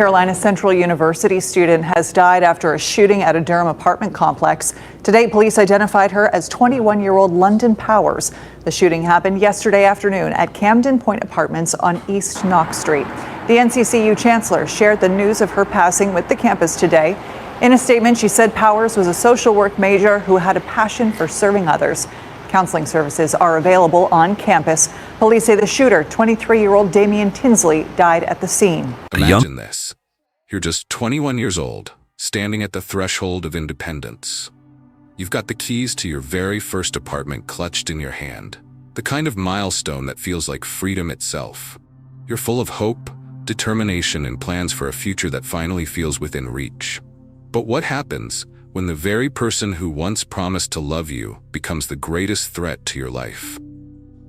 Carolina Central University student has died after a shooting at a Durham apartment complex. Today, police identified her as 21-year-old London Powers. The shooting happened yesterday afternoon at Camden Point Apartments on East Knox Street. The NCCU chancellor shared the news of her passing with the campus today. In a statement, she said Powers was a social work major who had a passion for serving others. Counseling services are available on campus. Police say the shooter, 23-year-old Damian Tinsley, died at the scene. Imagine this. You're just 21 years old, standing at the threshold of independence. You've got the keys to your very first apartment clutched in your hand, the kind of milestone that feels like freedom itself. You're full of hope, determination, and plans for a future that finally feels within reach. But what happens when the very person who once promised to love you becomes the greatest threat to your life?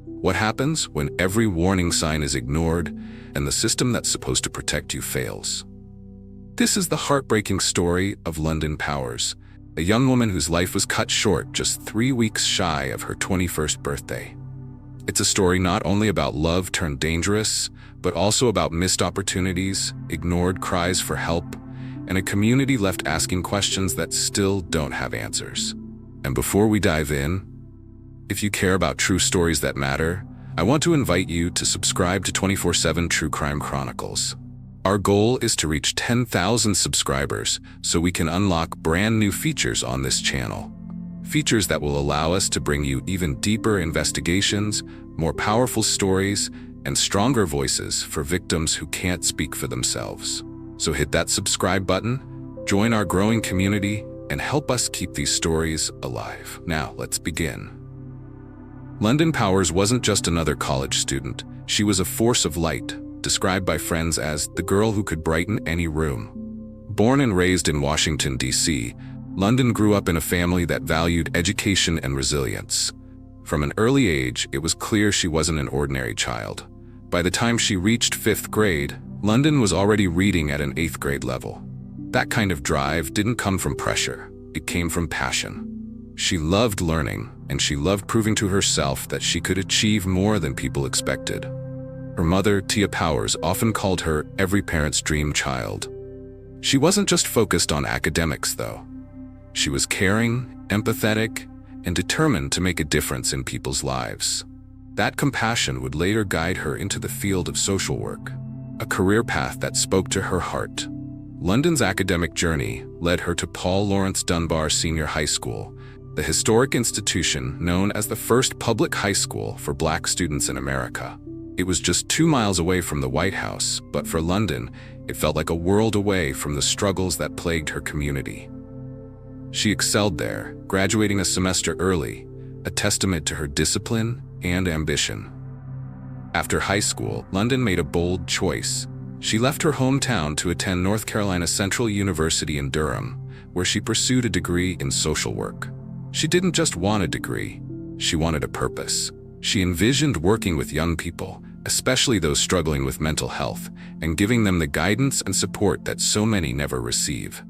What happens when every warning sign is ignored and the system that's supposed to protect you fails? This is the heartbreaking story of London Powers, a young woman whose life was cut short just 3 weeks shy of her 21st birthday. It's a story not only about love turned dangerous, but also about missed opportunities, ignored cries for help, and a community left asking questions that still don't have answers. And before we dive in, if you care about true stories that matter, I want to invite you to subscribe to 24/7 True Crime Chronicles. Our goal is to reach 10,000 subscribers so we can unlock brand new features on this channel. Features that will allow us to bring you even deeper investigations, more powerful stories, and stronger voices for victims who can't speak for themselves. So hit that subscribe button, join our growing community, and help us keep these stories alive. Now, let's begin. London Powers wasn't just another college student. She was a force of light, described by friends as the girl who could brighten any room. Born and raised in Washington, D.C., London grew up in a family that valued education and resilience. From an early age, it was clear she wasn't an ordinary child. By the time she reached 5th grade, London was already reading at an 8th grade level. That kind of drive didn't come from pressure, it came from passion. She loved learning, and she loved proving to herself that she could achieve more than people expected. Her mother, Tia Powers, often called her every parent's dream child. She wasn't just focused on academics, though. She was caring, empathetic, and determined to make a difference in people's lives. That compassion would later guide her into the field of social work, a career path that spoke to her heart. London's academic journey led her to Paul Laurence Dunbar Senior High School, the historic institution known as the first public high school for Black students in America. It was just 2 miles away from the White House, but for London, it felt like a world away from the struggles that plagued her community. She excelled there, graduating a semester early, a testament to her discipline and ambition. After high school, London made a bold choice. She left her hometown to attend North Carolina Central University in Durham, where she pursued a degree in social work. She didn't just want a degree, she wanted a purpose. She envisioned working with young people, especially those struggling with mental health, and giving them the guidance and support that so many never receive.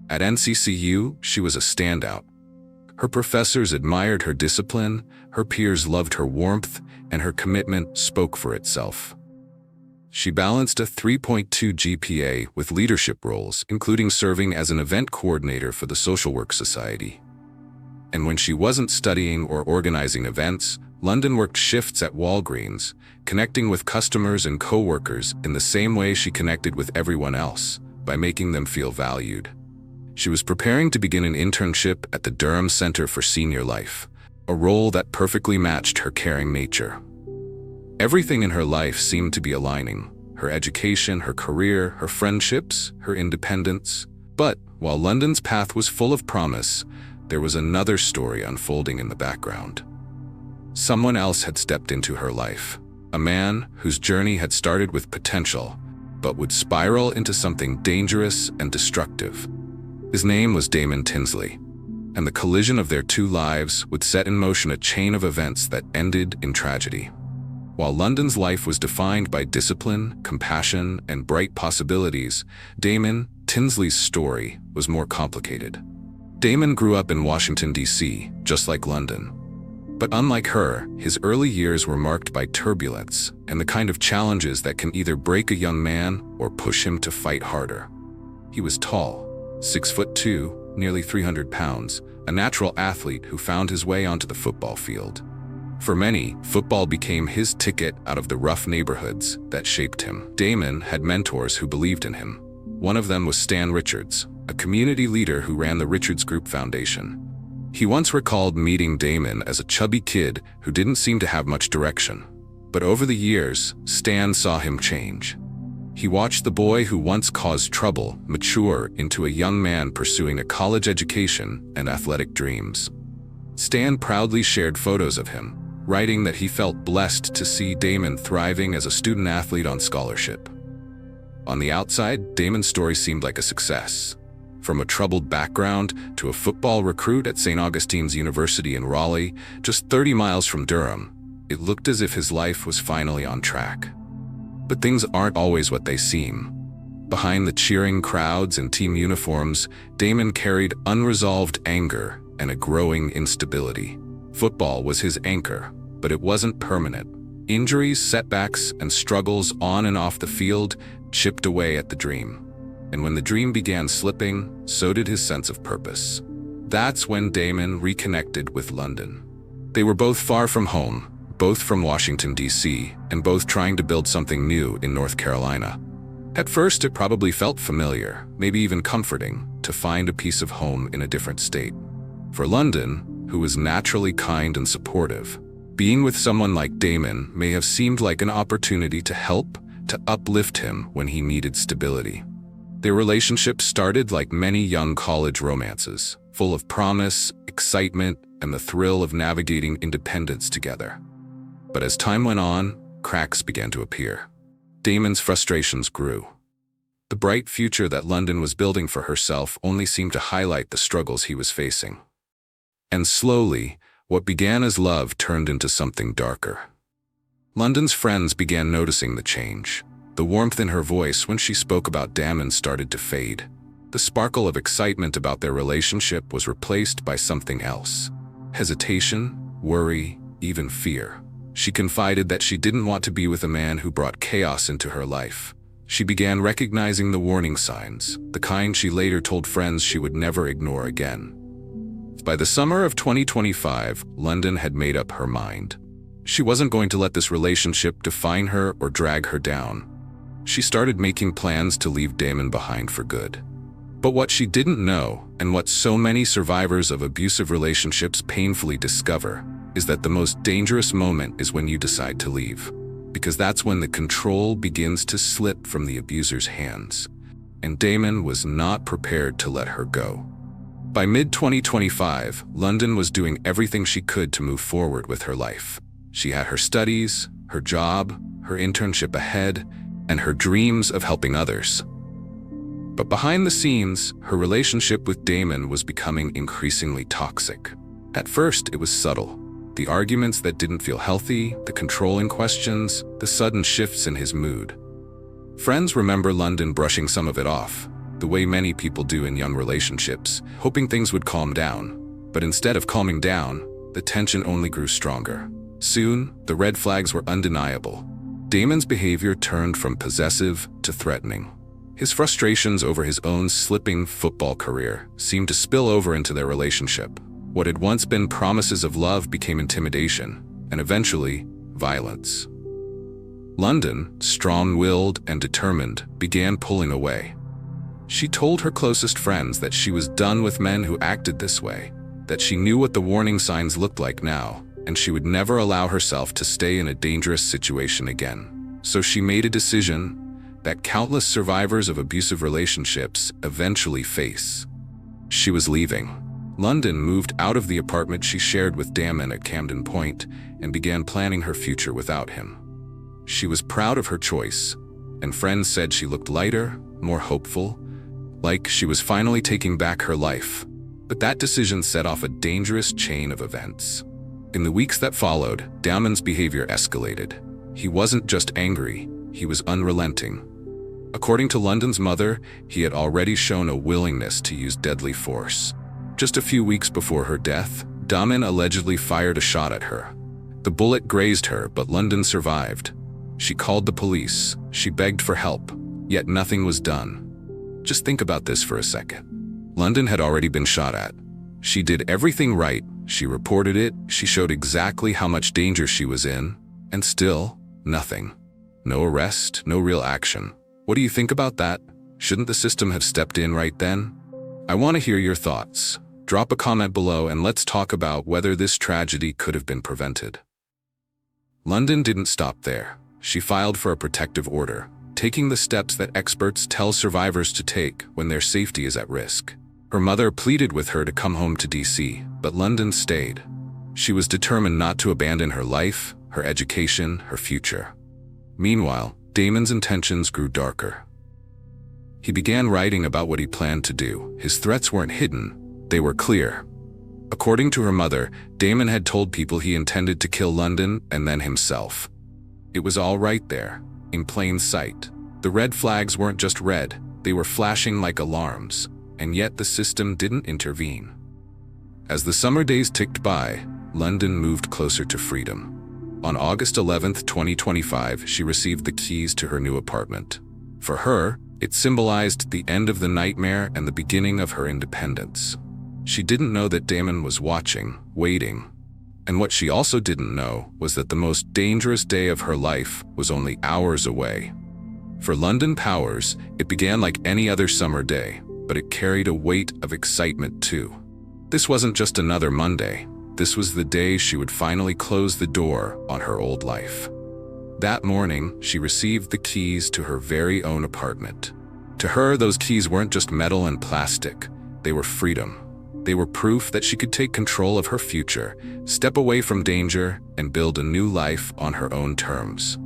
At NCCU, she was a standout. Her professors admired her discipline, her peers loved her warmth, and her commitment spoke for itself. She balanced a 3.2 GPA with leadership roles, including serving as an event coordinator for the Social Work Society. And when she wasn't studying or organizing events, London worked shifts at Walgreens, connecting with customers and co-workers in the same way she connected with everyone else, by making them feel valued. She was preparing to begin an internship at the Durham Center for Senior Life, a role that perfectly matched her caring nature. Everything in her life seemed to be aligning: her education, her career, her friendships, her independence. But while London's path was full of promise, there was another story unfolding in the background. Someone else had stepped into her life, a man whose journey had started with potential, but would spiral into something dangerous and destructive. His name was Damian Tinsley, and the collision of their 2 lives would set in motion a chain of events that ended in tragedy. While London's life was defined by discipline, compassion, and bright possibilities, Damian Tinsley's story was more complicated. Damian grew up in Washington, D.C., just like London. But unlike her, his early years were marked by turbulence and the kind of challenges that can either break a young man or push him to fight harder. He was tall, 6'2", nearly 300 pounds, a natural athlete who found his way onto the football field. For many, football became his ticket out of the rough neighborhoods that shaped him. Damon had mentors who believed in him. One of them was Stan Richards, a community leader who ran the Richards Group Foundation. He once recalled meeting Damon as a chubby kid who didn't seem to have much direction. But over the years, Stan saw him change. He watched the boy who once caused trouble mature into a young man pursuing a college education and athletic dreams. Stan proudly shared photos of him, writing that he felt blessed to see Damon thriving as a student athlete on scholarship. On the outside, Damon's story seemed like a success. From a troubled background to a football recruit at St. Augustine's University in Raleigh, just 30 miles from Durham, it looked as if his life was finally on track. But things aren't always what they seem. Behind the cheering crowds and team uniforms, Damon carried unresolved anger and a growing instability. Football was his anchor, but it wasn't permanent. Injuries, setbacks, and struggles on and off the field chipped away at the dream. And when the dream began slipping, so did his sense of purpose. That's when Damon reconnected with London. They were both far from home, both from Washington, D.C., and both trying to build something new in North Carolina. At first, it probably felt familiar, maybe even comforting, to find a piece of home in a different state. For London, who was naturally kind and supportive, being with someone like Damon may have seemed like an opportunity to help, to uplift him when he needed stability. Their relationship started like many young college romances, full of promise, excitement, and the thrill of navigating independence together. But as time went on, cracks began to appear. Damon's frustrations grew. The bright future that London was building for herself only seemed to highlight the struggles he was facing. And slowly, what began as love turned into something darker. London's friends began noticing the change. The warmth in her voice when she spoke about Damon started to fade. The sparkle of excitement about their relationship was replaced by something else. Hesitation, worry, even fear. She confided that she didn't want to be with a man who brought chaos into her life. She began recognizing the warning signs, the kind she later told friends she would never ignore again. By the summer of 2025, London had made up her mind. She wasn't going to let this relationship define her or drag her down. She started making plans to leave Damon behind for good. But what she didn't know, and what so many survivors of abusive relationships painfully discover, is that the most dangerous moment is when you decide to leave. Because that's when the control begins to slip from the abuser's hands. And Damon was not prepared to let her go. By mid-2025, London was doing everything she could to move forward with her life. She had her studies, her job, her internship ahead, and her dreams of helping others. But behind the scenes, her relationship with Damon was becoming increasingly toxic. At first, it was subtle. The arguments that didn't feel healthy, the controlling questions, the sudden shifts in his mood. Friends remember London brushing some of it off, the way many people do in young relationships, hoping things would calm down. But instead of calming down, the tension only grew stronger. Soon, the red flags were undeniable. Damon's behavior turned from possessive to threatening. His frustrations over his own slipping football career seemed to spill over into their relationship. What had once been promises of love became intimidation, and eventually, violence. London, strong-willed and determined, began pulling away. She told her closest friends that she was done with men who acted this way, that she knew what the warning signs looked like now, and she would never allow herself to stay in a dangerous situation again. So she made a decision that countless survivors of abusive relationships eventually face. She was leaving. London moved out of the apartment she shared with Damon at Camden Point and began planning her future without him. She was proud of her choice, and friends said she looked lighter, more hopeful, like she was finally taking back her life. But that decision set off a dangerous chain of events. In the weeks that followed, Damon's behavior escalated. He wasn't just angry, he was unrelenting. According to London's mother, he had already shown a willingness to use deadly force. Just a few weeks before her death, Damon allegedly fired a shot at her. The bullet grazed her, but London survived. She called the police. She begged for help, yet nothing was done. Just think about this for a second. London had already been shot at. She did everything right. She reported it. She showed exactly how much danger she was in. And still, nothing. No arrest, no real action. What do you think about that? Shouldn't the system have stepped in right then? I want to hear your thoughts. Drop a comment below and let's talk about whether this tragedy could have been prevented. London didn't stop there. She filed for a protective order, taking the steps that experts tell survivors to take when their safety is at risk. Her mother pleaded with her to come home to DC, but London stayed. She was determined not to abandon her life, her education, her future. Meanwhile, Damon's intentions grew darker. He began writing about what he planned to do. His threats weren't hidden, they were clear. According to her mother, Damon had told people he intended to kill London and then himself. It was all right there, in plain sight. The red flags weren't just red, they were flashing like alarms, and yet the system didn't intervene. As the summer days ticked by, London moved closer to freedom. On August 11, 2025, she received the keys to her new apartment. For her, it symbolized the end of the nightmare and the beginning of her independence. She didn't know that Damon was watching, waiting. And what she also didn't know was that the most dangerous day of her life was only hours away. For London Powers, it began like any other summer day, but it carried a weight of excitement too. This wasn't just another Monday. This was the day she would finally close the door on her old life. That morning, she received the keys to her very own apartment. To her, those keys weren't just metal and plastic. They were freedom. They were proof that she could take control of her future, step away from danger, and build a new life on her own terms.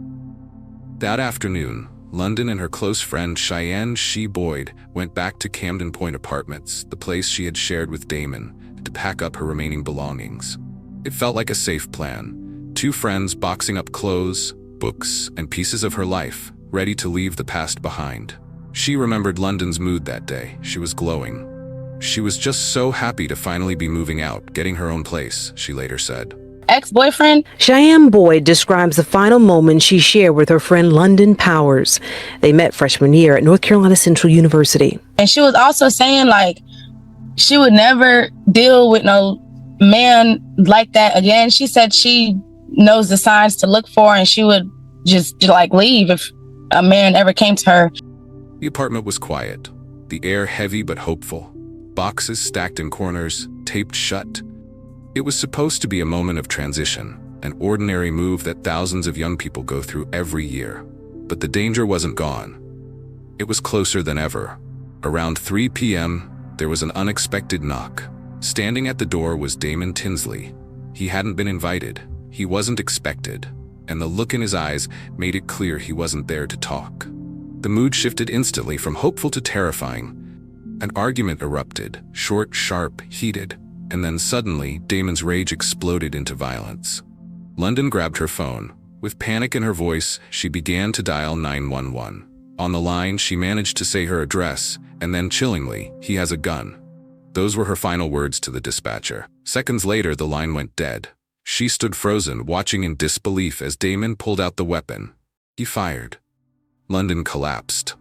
That afternoon, London and her close friend Cheyenne She Boyd went back to Camden Point Apartments, the place she had shared with Damon, to pack up her remaining belongings. It felt like a safe plan. Two friends boxing up clothes, books, and pieces of her life, ready to leave the past behind. She remembered London's mood that day. She was glowing. She was just so happy to finally be moving out, getting her own place, she later said. Ex-boyfriend. Cheyenne Boyd describes the final moment she shared with her friend London Powers. They met freshman year at North Carolina Central University. And she was also saying, like, she would never deal with no man like that again. She said she knows the signs to look for and she would just like leave if a man ever came to her. The apartment was quiet, the air heavy but hopeful. Boxes stacked in corners, taped shut. It was supposed to be a moment of transition, an ordinary move that thousands of young people go through every year. But the danger wasn't gone. It was closer than ever. Around 3 p.m., there was an unexpected knock. Standing at the door was Damon Tinsley. He hadn't been invited. He wasn't expected. And the look in his eyes made it clear he wasn't there to talk. The mood shifted instantly from hopeful to terrifying. An argument erupted, short, sharp, heated, and then suddenly, Damon's rage exploded into violence. London grabbed her phone. With panic in her voice, she began to dial 911. On the line, she managed to say her address, and then chillingly, "He has a gun." Those were her final words to the dispatcher. Seconds later, the line went dead. She stood frozen, watching in disbelief as Damon pulled out the weapon. He fired. London collapsed.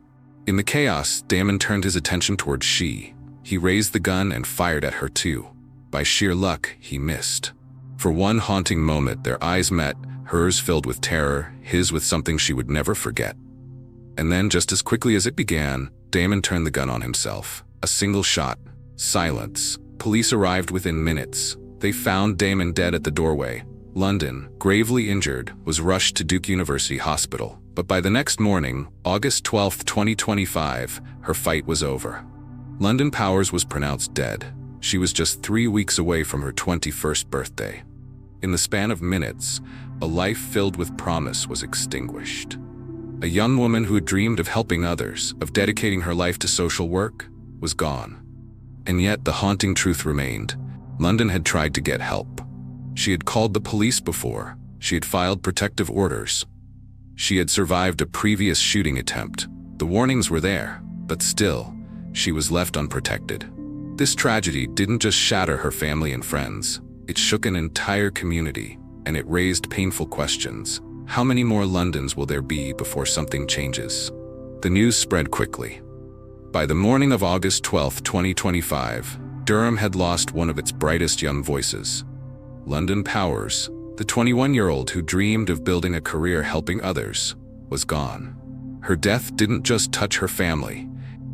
In the chaos, Damon turned his attention toward She. He raised the gun and fired at her too. By sheer luck, he missed. For one haunting moment, their eyes met, hers filled with terror, his with something she would never forget. And then, just as quickly as it began, Damon turned the gun on himself. A single shot. Silence. Police arrived within minutes. They found Damon dead at the doorway. London, gravely injured, was rushed to Duke University Hospital. But by the next morning, August 12, 2025, her fight was over. London Powers was pronounced dead. She was just 3 weeks away from her 21st birthday. In the span of minutes, a life filled with promise was extinguished. A young woman who had dreamed of helping others, of dedicating her life to social work, was gone. And yet the haunting truth remained. London had tried to get help. She had called the police before. She had filed protective orders. She had survived a previous shooting attempt. The warnings were there, but still, she was left unprotected. This tragedy didn't just shatter her family and friends. It shook an entire community, and it raised painful questions. How many more Londons will there be before something changes? The news spread quickly. By the morning of August 12, 2025, Durham had lost one of its brightest young voices. London Powers, the 21-year-old who dreamed of building a career helping others, was gone. Her death didn't just touch her family.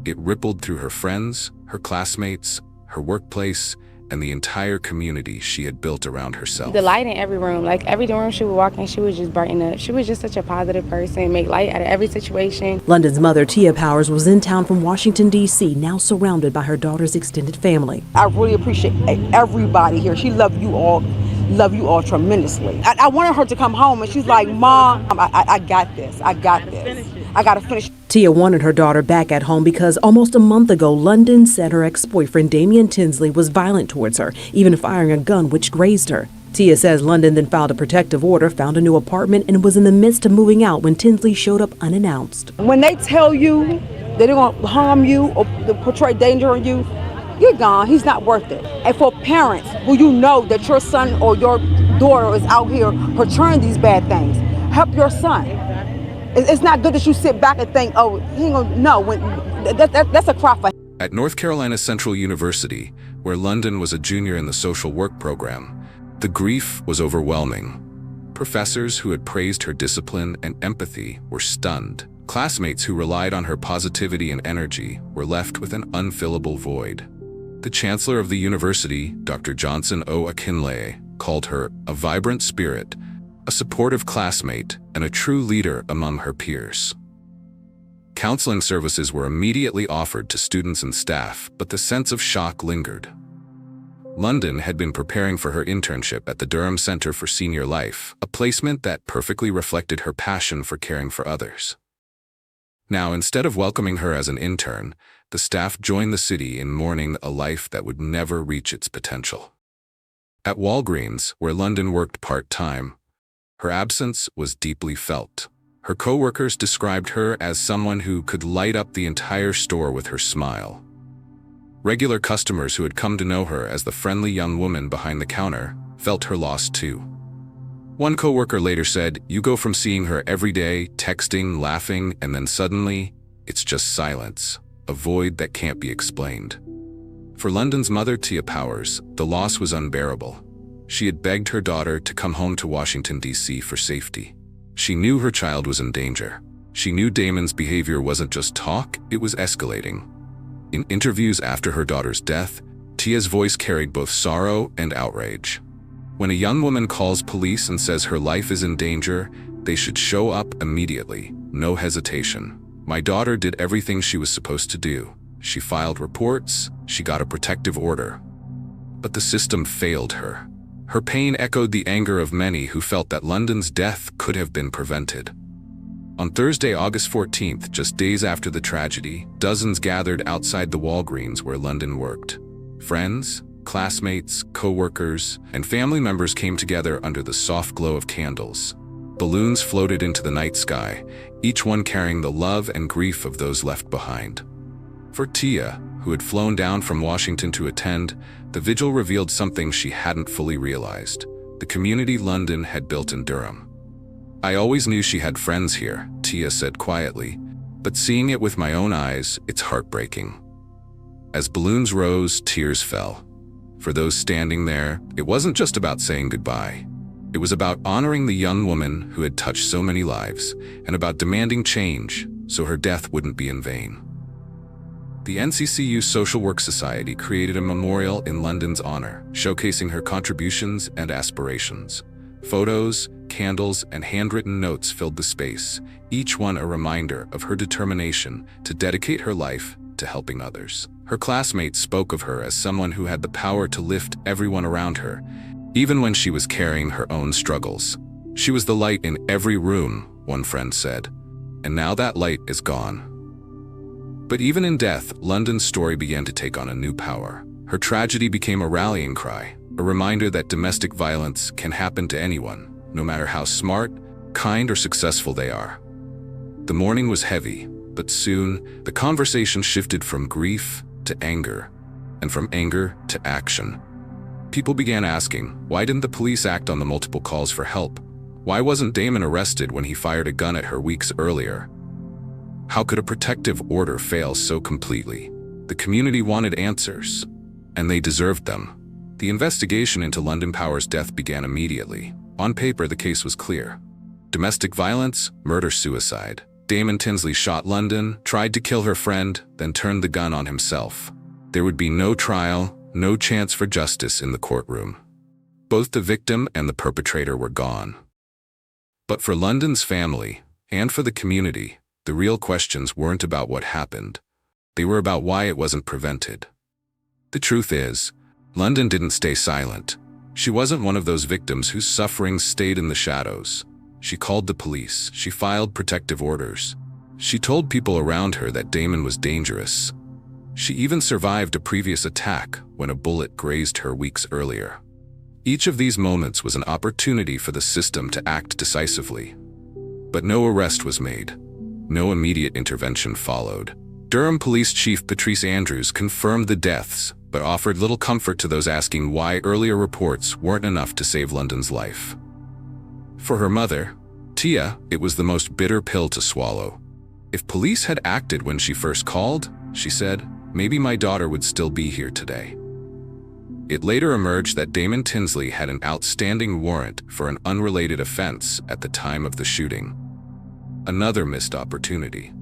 It rippled through her friends, her classmates, her workplace, and the entire community she had built around herself. The light in every room, like every room she would walk in, she would just brighten up. She was just such a positive person, make light out of every situation. London's mother, Tia Powers, was in town from Washington, D.C., now surrounded by her daughter's extended family. I really appreciate everybody here. She loved you all tremendously. I wanted her to come home, and she's like, Mom, I got this. I got this. I got to finish. Tia wanted her daughter back at home because almost a month ago, London said her ex-boyfriend, Damian Tinsley, was violent towards her, even firing a gun which grazed her. Tia says London then filed a protective order, found a new apartment, and was in the midst of moving out when Tinsley showed up unannounced. When they tell you that they're going to harm you or portray danger on you, you're gone. He's not worth it. And for parents who you know that your son or your daughter is out here portraying these bad things, help your son. It's not good that you sit back and think, oh, he ain't gonna know. That's a cry for help. At North Carolina Central University, where London was a junior in the social work program, the grief was overwhelming. Professors who had praised her discipline and empathy were stunned. Classmates who relied on her positivity and energy were left with an unfillable void. The chancellor of the university, Dr. Johnson O. Akinleye, called her a vibrant spirit, a supportive classmate, and a true leader among her peers. Counseling services were immediately offered to students and staff, but the sense of shock lingered. London had been preparing for her internship at the Durham Center for Senior Life, a placement that perfectly reflected her passion for caring for others. Now, instead of welcoming her as an intern, the staff joined the city in mourning a life that would never reach its potential. At Walgreens, where London worked part-time, her absence was deeply felt. Her co-workers described her as someone who could light up the entire store with her smile. Regular customers who had come to know her as the friendly young woman behind the counter felt her loss too. One co-worker later said, "You go from seeing her every day, texting, laughing, and then suddenly, it's just silence, a void that can't be explained." For London's mother, Tia Powers, the loss was unbearable. She had begged her daughter to come home to Washington, D.C. for safety. She knew her child was in danger. She knew Damon's behavior wasn't just talk, it was escalating. In interviews after her daughter's death, Tia's voice carried both sorrow and outrage. When a young woman calls police and says her life is in danger, they should show up immediately, no hesitation. My daughter did everything she was supposed to do. She filed reports, she got a protective order. But the system failed her. Her pain echoed the anger of many who felt that London's death could have been prevented. On Thursday, August 14th, just days after the tragedy, dozens gathered outside the Walgreens where London worked. Friends, classmates, co-workers, and family members came together under the soft glow of candles. Balloons floated into the night sky, each one carrying the love and grief of those left behind. For Tia, who had flown down from Washington to attend, the vigil revealed something she hadn't fully realized: the community London had built in Durham. "I always knew she had friends here," Tia said quietly, "but seeing it with my own eyes, it's heartbreaking." As balloons rose, tears fell. For those standing there, it wasn't just about saying goodbye. It was about honoring the young woman who had touched so many lives, and about demanding change so her death wouldn't be in vain. The NCCU Social Work Society created a memorial in London's honor, showcasing her contributions and aspirations. Photos, candles, and handwritten notes filled the space, each one a reminder of her determination to dedicate her life to helping others. Her classmates spoke of her as someone who had the power to lift everyone around her, even when she was carrying her own struggles. "She was the light in every room," one friend said, "and now that light is gone." But even in death, London's story began to take on a new power. Her tragedy became a rallying cry, a reminder that domestic violence can happen to anyone, no matter how smart, kind, or successful they are. The mourning was heavy, but soon the conversation shifted from grief to anger, and from anger to action. People began asking, why didn't the police act on the multiple calls for help? Why wasn't Damon arrested when he fired a gun at her weeks earlier? How could a protective order fail so completely? The community wanted answers, and they deserved them. The investigation into London Power's death began immediately. On paper, the case was clear. Domestic violence, murder-suicide. Damon Tinsley shot London, tried to kill her friend, then turned the gun on himself. There would be no trial, no chance for justice in the courtroom. Both the victim and the perpetrator were gone. But for London's family, and for the community, the real questions weren't about what happened. They were about why it wasn't prevented. The truth is, London didn't stay silent. She wasn't one of those victims whose suffering stayed in the shadows. She called the police. She filed protective orders. She told people around her that Damon was dangerous. She even survived a previous attack when a bullet grazed her weeks earlier. Each of these moments was an opportunity for the system to act decisively. But no arrest was made. No immediate intervention followed. Durham Police Chief Patrice Andrews confirmed the deaths, but offered little comfort to those asking why earlier reports weren't enough to save London's life. For her mother, Tia, it was the most bitter pill to swallow. If police had acted when she first called, she said, maybe my daughter would still be here today. It later emerged that Damon Tinsley had an outstanding warrant for an unrelated offense at the time of the shooting. Another missed opportunity.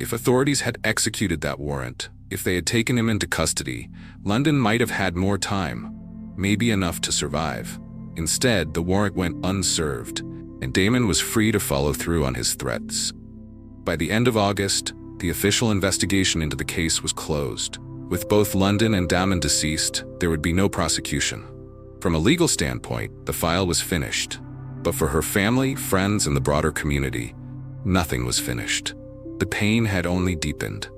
If authorities had executed that warrant, if they had taken him into custody, London might have had more time, maybe enough to survive. Instead, the warrant went unserved, and Damon was free to follow through on his threats. By the end of August, the official investigation into the case was closed. With both London and Damon deceased, there would be no prosecution. From a legal standpoint, the file was finished. But for her family, friends, and the broader community, nothing was finished. The pain had only deepened.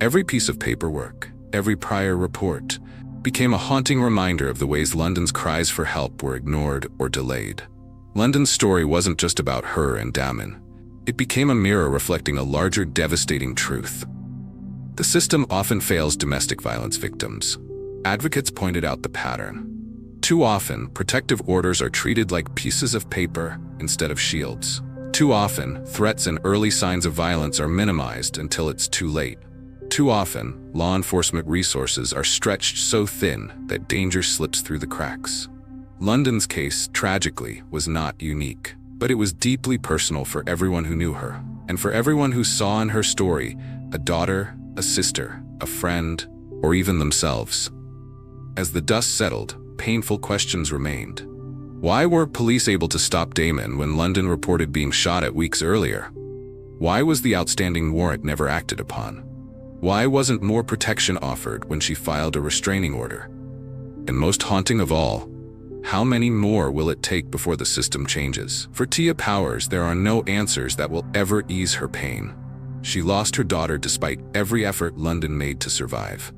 Every piece of paperwork, every prior report, became a haunting reminder of the ways London's cries for help were ignored or delayed. London's story wasn't just about her and Damon. It became a mirror reflecting a larger, devastating truth. The system often fails domestic violence victims. Advocates pointed out the pattern. Too often, protective orders are treated like pieces of paper instead of shields. Too often, threats and early signs of violence are minimized until it's too late. Too often, law enforcement resources are stretched so thin that danger slips through the cracks. London's case, tragically, was not unique, but it was deeply personal for everyone who knew her, and for everyone who saw in her story a daughter, a sister, a friend, or even themselves. As the dust settled, painful questions remained. Why weren't police able to stop Damon when London reported being shot at weeks earlier? Why was the outstanding warrant never acted upon? Why wasn't more protection offered when she filed a restraining order? And most haunting of all, how many more will it take before the system changes? For Tia Powers, there are no answers that will ever ease her pain. She lost her daughter despite every effort London made to survive.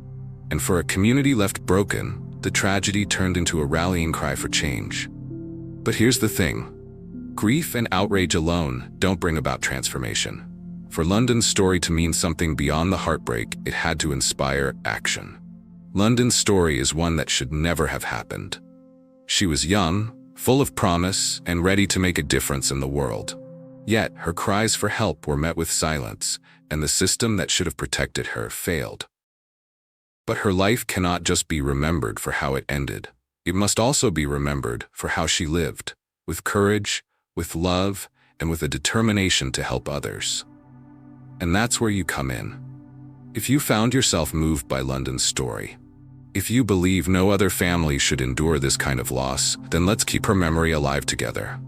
And for a community left broken, the tragedy turned into a rallying cry for change. But here's the thing. Grief and outrage alone don't bring about transformation. For London's story to mean something beyond the heartbreak, it had to inspire action. London's story is one that should never have happened. She was young, full of promise, and ready to make a difference in the world. Yet, her cries for help were met with silence, and the system that should have protected her failed. But her life cannot just be remembered for how it ended. It must also be remembered for how she lived, with courage, with love, and with a determination to help others. And that's where you come in. If you found yourself moved by London's story, if you believe no other family should endure this kind of loss, then let's keep her memory alive together.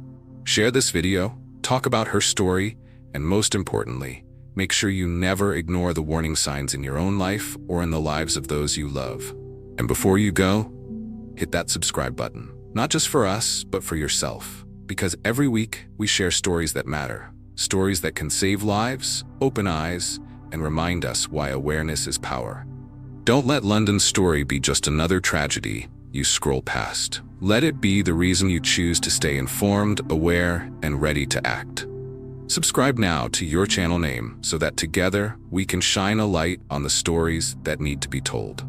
Share this video, talk about her story, and most importantly, make sure you never ignore the warning signs in your own life or in the lives of those you love. And before you go, hit that subscribe button, not just for us, but for yourself. Because every week, we share stories that matter, stories that can save lives, open eyes, and remind us why awareness is power. Don't let London's story be just another tragedy you scroll past. Let it be the reason you choose to stay informed, aware, and ready to act. Subscribe now to your channel name so that together we can shine a light on the stories that need to be told.